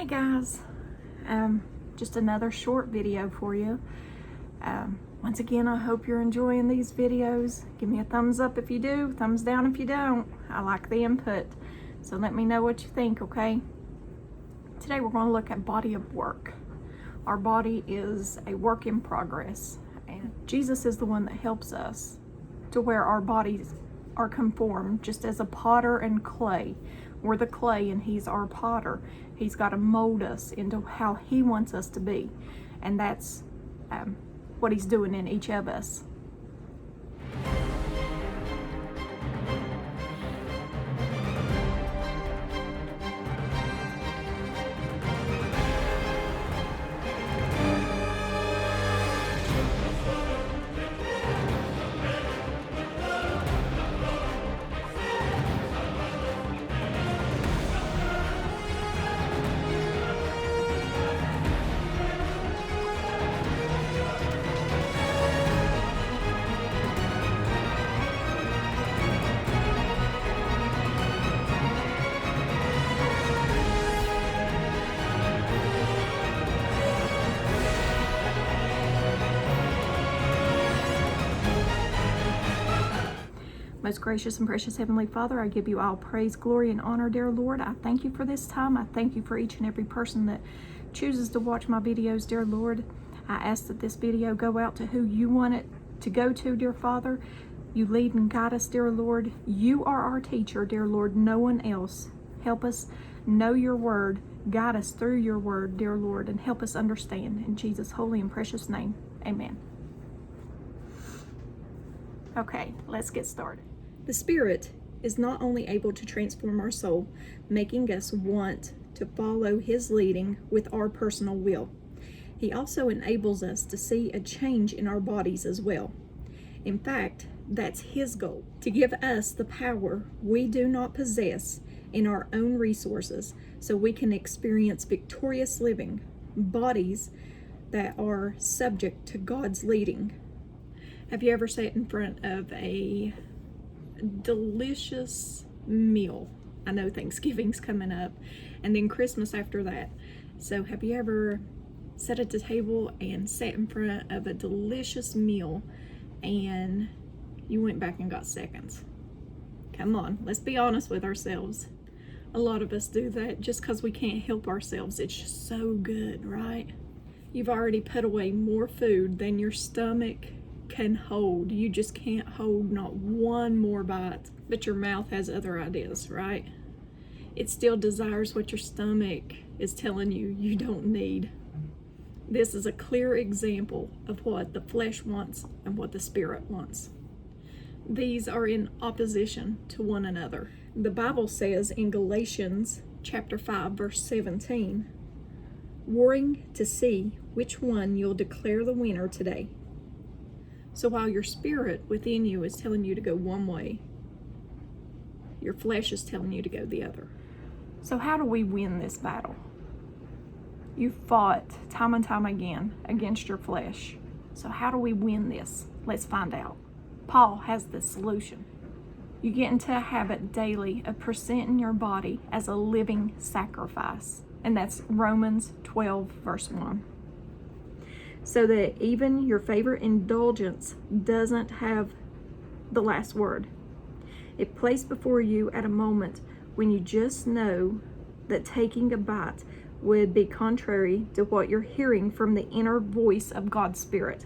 Hey guys, just another short video for you. Once again, I hope you're enjoying these videos. Give me a thumbs up if you do, thumbs down if you don't. I like the input, so let me know what you think, okay? Today we're going to look at body of work. Our body is a work in progress, and Jesus is the one that helps us to where our bodies are conformed, just as a potter and clay. We're the clay and he's our potter. He's got to mold us into how he wants us to be, and that's what he's doing in each of us. Most gracious and precious Heavenly Father, I give you all praise, glory, and honor, dear Lord. I thank you for this time. I thank you for each and every person that chooses to watch my videos, dear Lord. I ask that this video go out to who you want it to go to, dear Father. You lead and guide us, dear Lord. You are our teacher, dear Lord, no one else. Help us know your word. Guide us through your word, dear Lord, and help us understand. In Jesus' holy and precious name, amen. Okay, let's get started. The Spirit is not only able to transform our soul, making us want to follow his leading with our personal will. He also enables us to see a change in our bodies as well. In fact, that's his goal, to give us the power we do not possess in our own resources, so we can experience victorious living, bodies that are subject to God's leading. Have you ever sat in front of a delicious meal? I know Thanksgiving's coming up and then Christmas after that. So have you ever sat at the table and sat in front of a delicious meal and you went back and got seconds? Come on, let's be honest with ourselves. A lot of us do that just because we can't help ourselves. It's just so good, right? You've already put away more food than your stomach can hold. You just can't hold not one more bite, but your mouth has other ideas, right? It still desires what your stomach is telling you you don't need. This is a clear example of what the flesh wants and what the Spirit wants. These are in opposition to one another. The Bible says in Galatians chapter 5 verse 17, warring to see which one you'll declare the winner today. So while your spirit within you is telling you to go one way, your flesh is telling you to go the other. So how do we win this battle? You fought time and time again against your flesh. So how do we win this? Let's find out. Paul has the solution. You get into a habit daily of presenting your body as a living sacrifice. And that's Romans 12 verse 1. So that even your favorite indulgence doesn't have the last word. If placed before you at a moment when you just know that taking a bite would be contrary to what you're hearing from the inner voice of God's Spirit.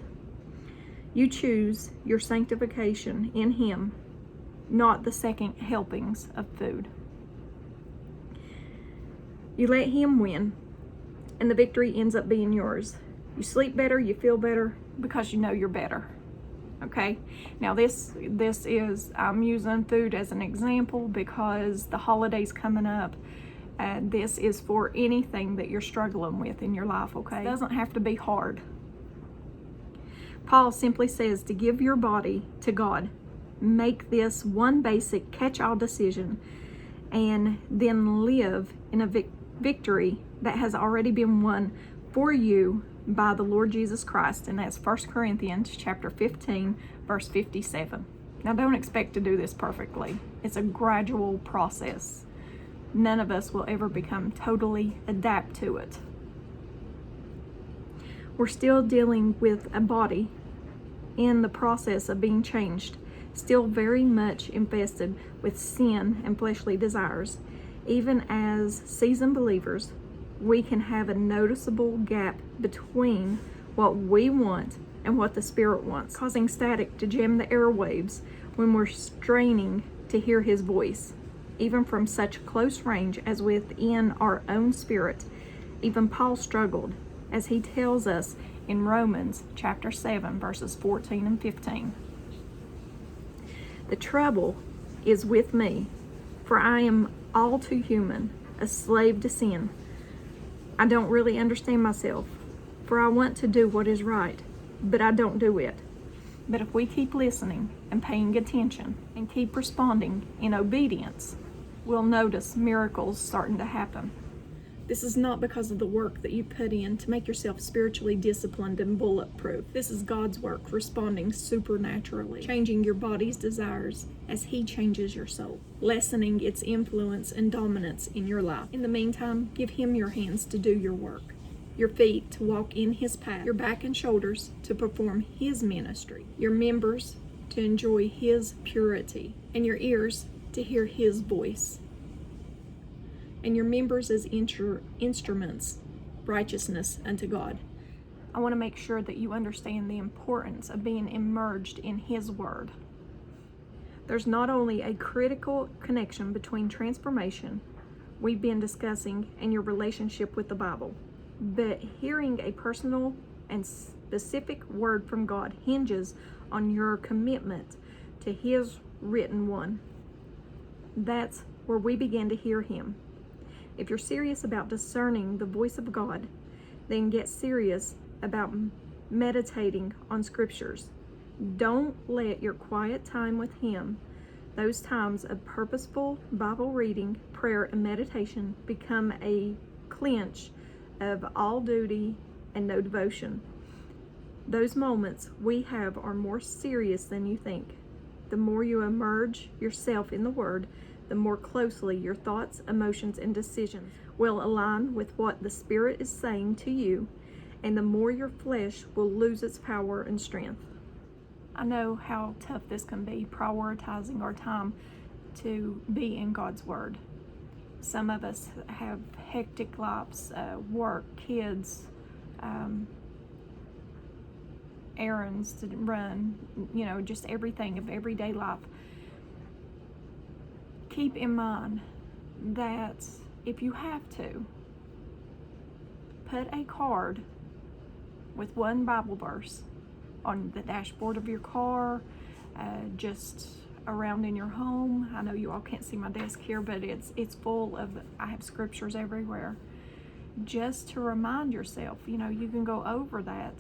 You choose your sanctification in him, not the second helpings of food. You let him win, and the victory ends up being yours. You sleep better, you feel better because you know you're better. Okay? Now this is, I'm using food as an example because the holiday's coming up. This is for anything that you're struggling with in your life, okay? It doesn't have to be hard. Paul simply says to give your body to God. Make this one basic catch-all decision and then live in a victory that has already been won for you by the Lord Jesus Christ, and that's 1 Corinthians chapter 15 verse 57. Now don't expect to do this perfectly. It's a gradual process. none of us will ever become totally adapt to it. We're still dealing with a body in the process of being changed, still very much infested with sin and fleshly desires. Even as seasoned believers, we can have a noticeable gap between what we want and what the Spirit wants, causing static to jam the airwaves when we're straining to hear His voice, even from such close range as within our own spirit. Even Paul struggled, as he tells us in Romans chapter 7, verses 14 and 15. The trouble is with me, for I am all too human, a slave to sin. I don't really understand myself, for I want to do what is right, but I don't do it. But if we keep listening and paying attention and keep responding in obedience, we'll notice miracles starting to happen. This is not because of the work that you put in to make yourself spiritually disciplined and bulletproof. This is God's work responding supernaturally, changing your body's desires as He changes your soul, lessening its influence and dominance in your life. In the meantime, give Him your hands to do your work, your feet to walk in His path, your back and shoulders to perform His ministry, your members to enjoy His purity, and your ears to hear His voice, and your members as instruments, righteousness unto God. I want to make sure that you understand the importance of being immersed in His Word. There's not only a critical connection between transformation we've been discussing and your relationship with the Bible, but hearing a personal and specific word from God hinges on your commitment to His written one. That's where we begin to hear Him. If you're serious about discerning the voice of God, then get serious about meditating on scriptures. Don't let your quiet time with Him, those times of purposeful Bible reading, prayer, and meditation, become a clinch of all duty and no devotion. Those moments we have are more serious than you think. The more you immerse yourself in the Word, the more closely your thoughts, emotions, and decisions will align with what the Spirit is saying to you, and the more your flesh will lose its power and strength. I know how tough this can be, prioritizing our time to be in God's Word. Some of us have hectic lives, work, kids, errands to run, just everything of everyday life. Keep in mind that if you have to, put a card with one Bible verse on the dashboard of your car, just around in your home. I know you all can't see my desk here, but it's full of, I have scriptures everywhere. Just to remind yourself, you can go over that.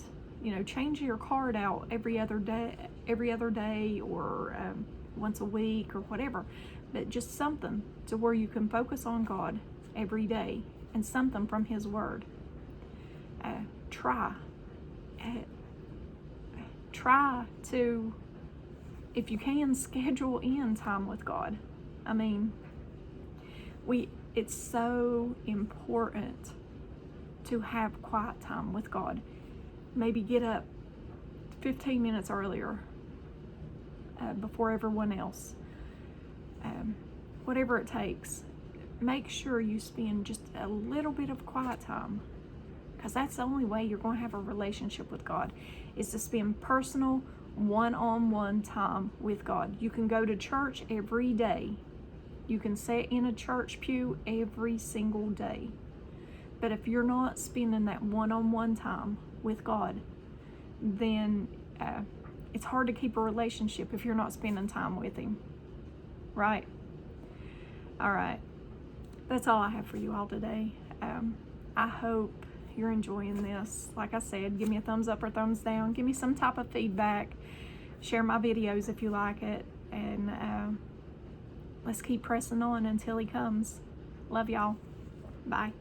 Change your card out every other day, or once a week or whatever. But just something to where you can focus on God every day, and something from His Word. Try to, if you can, schedule in time with God. I mean, it's so important to have quiet time with God. Maybe get up 15 minutes earlier, before everyone else. Whatever it takes, make sure you spend just a little bit of quiet time, because that's the only way you're going to have a relationship with God, is to spend personal, one-on-one time with God. You can go to church every day. You can sit in a church pew every single day. But if you're not spending that one-on-one time with God, then it's hard to keep a relationship if you're not spending time with Him. Right? All right. That's all I have for you all today. I hope you're enjoying this. Like I said, give me a thumbs up or thumbs down. Give me some type of feedback. Share my videos if you like it. And let's keep pressing on until He comes. Love y'all. Bye.